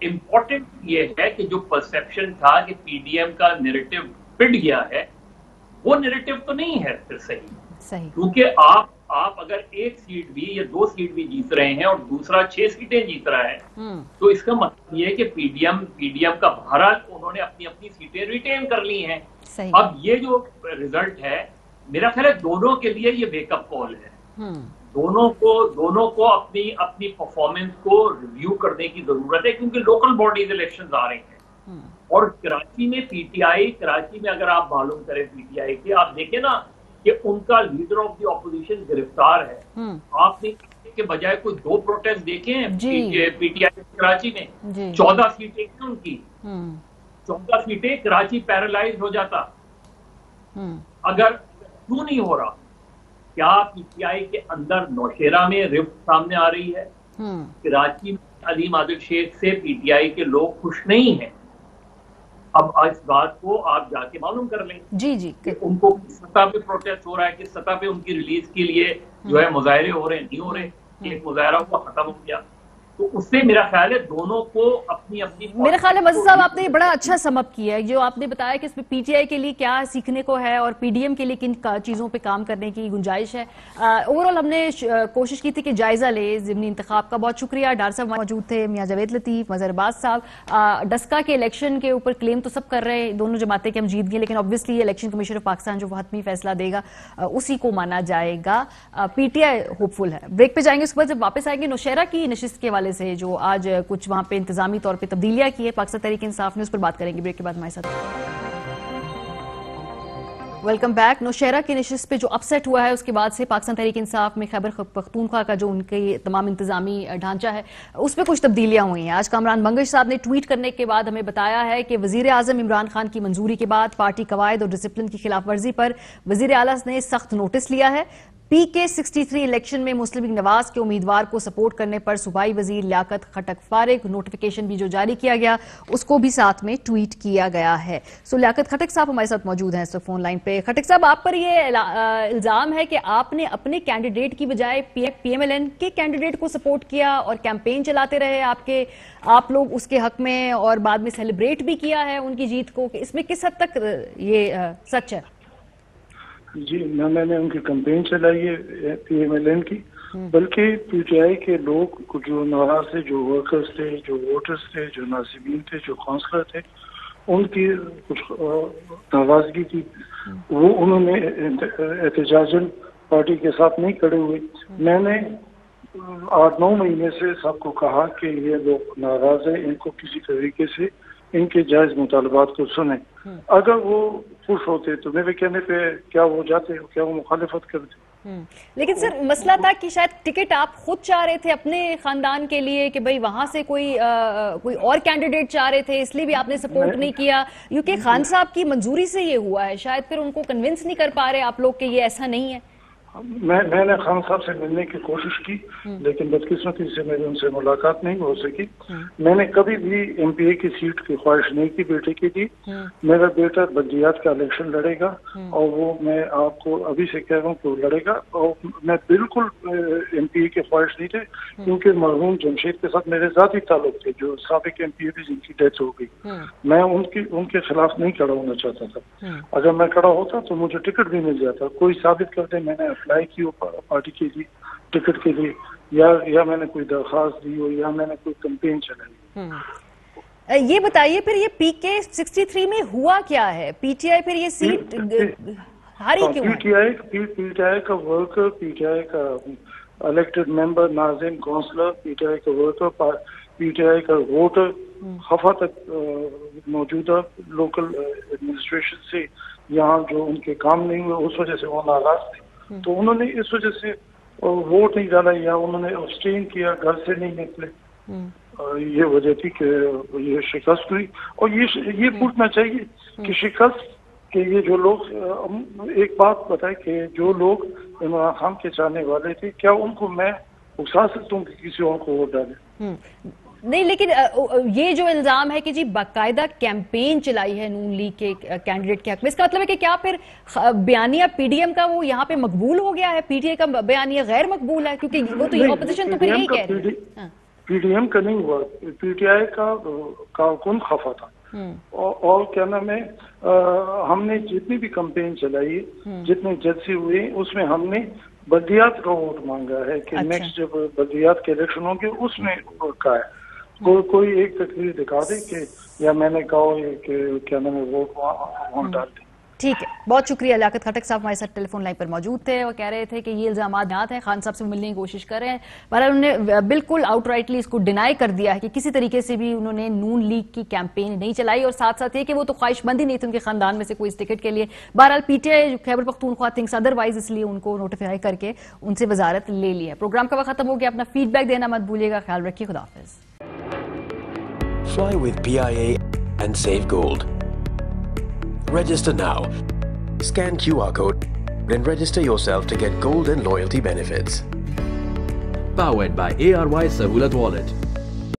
امپورٹنٹ یہ ہے کہ جو پرسپشن تھا کہ پی ڈی ایم کا نیریٹو پٹ گیا ہے, وہ نیریٹو تو نہیں ہے پھر صحیح, کیونکہ آپ اگر ایک سیٹ بھی یا 2 سیٹ بھی جیت رہے ہیں اور دوسرا 6 سیٹیں جیت رہا ہے تو اس کا مطلب یہ ہے کہ پی ڈی ایم کا بہرحال انہوں نے اپنی اپنی سیٹیں ریٹین کر لی ہیں. اب یہ جو ریزلٹ ہے میرا خیال ہے دونوں کے لیے یہ بیک اپ کال ہے. دونوں کو اپنی پرفارمنس کو ریویو کرنے کی ضرورت ہے کیونکہ لوکل باڈیز الیکشنز آ رہے ہیں. اور کراچی میں پی ٹی آئی کراچی میں اگر آپ معلوم کریں پی ٹی آئی کے آپ دیکھیں نا کہ ان کا لیڈر آف دی اپوزیشن گرفتار ہے. آپ نے کے بجائے کوئی 2 پروٹیسٹ دیکھے ہیں پی ٹی آئی کراچی میں. 14 سیٹیں ہیں ان کی. 14 سیٹیں کراچی پیرالائز ہو جاتا اگر کیوں نہیں ہو رہا. کیا پی ٹی آئی کے اندر نوشیرہ میں رفت سامنے آ رہی ہے؟ کراچی میں علیم عادل شیخ سے پی ٹی آئی کے لوگ خوش نہیں ہیں. اب اس بات کو آپ جا کے معلوم کر لیں کہ ان کو کس سطح پہ پروٹیسٹ ہو رہا ہے, کس سطح پہ ان کی ریلیز کے لیے جو ہے مظاہرے ہو رہے ہیں, نہیں ہو رہے. ایک مظاہرہ ہوا ختم ہو گیا. تو اس سے میرا خیال ہے دونوں کو اپنی میرا خیال ہے مزید صاحب آپ نے بڑا اچھا سم اپ کیا ہے جو آپ نے بتایا کہ اس میں پی ٹی آئی کے لیے کیا سیکھنے کو ہے اور پی ڈی ایم کے لیے کن چیزوں پہ کام کرنے کی گنجائش ہے. اوورآل ہم نے کوشش کی تھی کہ جائزہ لے ضمنی انتخاب کا. بہت شکریہ. ڈاکٹر صاحب موجود تھے, میاں جاوید لطیف, مظہر عباس صاحب. ڈسکا کے الیکشن کے اوپر کلیم تو سب کر رہے ہیں دونوں جماعتیں کہ ہم جیت گئے, لیکن obviously election commission of Pakistan جو حتمی فیصلہ دے گا اسی کو مانا جائے گا. پی ٹی آئی ہوپ فل ہے. بریک پہ جائیں گے, اس کے بعد جب واپس آئیں گے نوشیرہ کی نشست کے حوالے سے جو آج کچھ وہاں پہ انتظامی طور پہ تبدیلیاں کی ہے پاکستان تحریک انصاف نے, اس پر بات کریں گے بریک کے بعد ہمارے ساتھ. Welcome back. نوشیرہ کی نشست پہ جو اپ سیٹ ہوا ہے اس کے بعد سے پاکستان تحریک انصاف میں خیبر پختونخوا کا جو ان کے تمام انتظامی ڈھانچہ ہے اس پہ کچھ تبدیلیاں ہوئی ہیں. آج کامران بنگش صاحب نے ٹویٹ کرنے کے بعد ہمیں بتایا ہے کہ وزیر اعظم عمران خان کی منظوری کے بعد پارٹی قواعد اور ڈسپلن کی خلاف ورزی پر وزیر اعلیٰ نے سخت نوٹس لیا ہے. پی کے 63 الیکشن میں مسلم لیگ نواز کے امیدوار کو سپورٹ کرنے پر صوبائی وزیر لیاقت خٹک فارغ. نوٹیفیکیشن بھی جو جاری کیا گیا اس کو بھی ساتھ میں ٹویٹ کیا گیا ہے. سو لیاقت خٹک صاحب ہمارے ساتھ موجود ہیں اس وقت فون لائن پہ. خٹک صاحب آپ پر یہ الزام ہے کہ آپ نے اپنے کینڈیڈیٹ کی بجائے پی ایم ایل این کے کینڈیڈیٹ کو سپورٹ کیا اور کیمپین چلاتے رہے آپ لوگ اس کے حق میں اور بعد میں سیلیبریٹ بھی کیا ہے ان کی جیت کو. اس میں کس حد تک یہ سچ ہے؟ جی میں نے ان کی کمپین چلائی ہے پی ایم ایل این کی, بلکہ پی ٹی آئی کے لوگ جو ناراض تھے, جو ورکرز تھے, جو ووٹرز تھے, جو ناظرین تھے, جو کونسلر تھے, ان کی کچھ ناراضگی تھی وہ انہوں نے احتجاجاً پارٹی کے ساتھ نہیں کھڑے ہوئے. میں نے 8-9 مہینے سے سب کو کہا کہ یہ لوگ ناراض ہیں, ان کو کسی طریقے سے ان کے جائز مطالبات کو سنیں. اگر وہ خوش ہوتے تو میرے کہنے پہ کیا وہ جاتے, کیا وہ مخالفت کرتے. لیکن سر مسئلہ تھا کہ شاید ٹکٹ آپ خود چاہ رہے تھے اپنے خاندان کے لیے کہ بھئی وہاں سے کوئی اور کینڈیڈیٹ چاہ رہے تھے, اس لیے بھی آپ نے سپورٹ نہیں کیا. کیونکہ خان صاحب کی منظوری سے یہ ہوا ہے, شاید پھر ان کو کنونس نہیں کر پا رہے آپ لوگ کہ یہ ایسا نہیں ہے. میں نے خان صاحب سے ملنے کی کوشش کی لیکن بدقسمتی سے میری ان سے ملاقات نہیں ہو سکی. میں نے کبھی بھی ایم پی اے کی سیٹ کی خواہش نہیں کی بیٹے کی دی. میرا بیٹا بلدیات کا الیکشن لڑے گا اور وہ میں آپ کو ابھی سے کہہ رہا ہوں کہ وہ لڑے گا. اور میں بالکل ایم پی اے کی خواہش نہیں تھے کیونکہ مرحوم جمشید کے ساتھ میرے ذاتی تعلق تھے جو سابق ایم پی اے تھے جن کی ڈیتھ ہو گئی. میں ان کے خلاف نہیں کھڑا ہونا چاہتا تھا. اگر میں کھڑا ہوتا تو مجھے ٹکٹ بھی مل جاتا. کوئی ثابت کرتے میں نے اپلائی کی ہو پارٹی کے لیے ٹکٹ کے لیے یا میں نے کوئی درخواست دی ہو یا میں نے کوئی کمپین چلائی. یہ بتائیے پھر یہ پی کے 63 میں ہوا کیا ہے؟ پی ٹی آئی پھر یہ سیٹ ہاری کیوں ہے؟ پی ٹی آئی کا ورکر, پی ٹی آئی کا الیکٹڈ ممبر, ناظرین, کونسلر, پی ٹی آئی کا ورکر, پی ٹی آئی کا ووٹر خفا تک موجودہ لوکل ایڈمنسٹریشن سے یہاں جو ان کے کام نہیں ہوئے اس وجہ سے وہ ناراض تھے. تو انہوں نے اس وجہ سے ووٹ نہیں ڈالا یا انہوں نے ابسٹین کیا, گھر سے نہیں نکلے. یہ وجہ تھی کہ یہ شکست ہوئی. اور یہ پوچھنا چاہیے کہ شکست کہ یہ جو لوگ, ایک بات بتائے کہ جو لوگ عمران خان کے چاہنے والے تھے کیا ان کو میں اکسا سکتا ہوں کہ کسی اور کو ووٹ ڈالے؟ نہیں, لیکن یہ جو الزام ہے کہ جی باقاعدہ کیمپین چلائی ہے نون لیگ کے کینڈیڈیٹ کے حق میں, اس کا مطلب ہے کہ کیا پھر بیانیہ پی ڈی ایم کا وہ یہاں پہ مقبول ہو گیا ہے, پی ٹی آئی کا بیانیہ غیر مقبول ہے؟ کیونکہ وہ تو اپوزیشن تو پھر یہی کہہ رہی ہے. پی ڈی ایم کا نہیں ہوا, پی ٹی آئی کا کارکن خفا تھا. اور کیا نام ہے, ہم نے جتنی بھی کمپین چلائی, جتنے جلسے ہوئے اس میں ہم نے بلدیات کا ووٹ مانگا ہے کہ نیکسٹ جب بلدیات کے الیکشن ہوں گے اس میں کا ہے کوئی ایک تقریر دکھا دے کہ یا میں نے کہا کہ کیا میں نے ووٹ وہاں ڈال دی. ٹھیک ہے، بہت شکریہ. لیاقت خٹک صاحب ہمارے ساتھ ٹیلی فون لائن پر موجود تھے اور کہہ رہے تھے کہ یہ الزامات نات ہیں، خان صاحب سے ملنے کی کوشش کر رہے ہیں. بہرحال انہوں نے بالکل آؤٹ رائٹلی اس کو ڈینائی کر دیا ہے کہ کسی طریقے سے بھی انہوں نے نون لیگ کی کیمپین نہیں چلائی، اور ساتھ ساتھ یہ کہ وہ تو خواہش مند ہی نہیں تھے ان کے خاندان میں سے کوئی اس ٹکٹ کے لیے. بہرحال P T I Khyber Pakhtunkhwa thanks otherwise, اس لیے ان کو نوٹیفائی کر کے ان سے وزارت لے لی ہے. پروگرام کا وقت ختم ہو گیا. اپنا فیڈ بیک دینا مت بھولیے گا. خیال رکھیے. خدا حافظ. Fly with PIA and save gold. Register now. Scan QR code and register yourself to get gold and loyalty benefits. Powered by ARY Sahulat Wallet.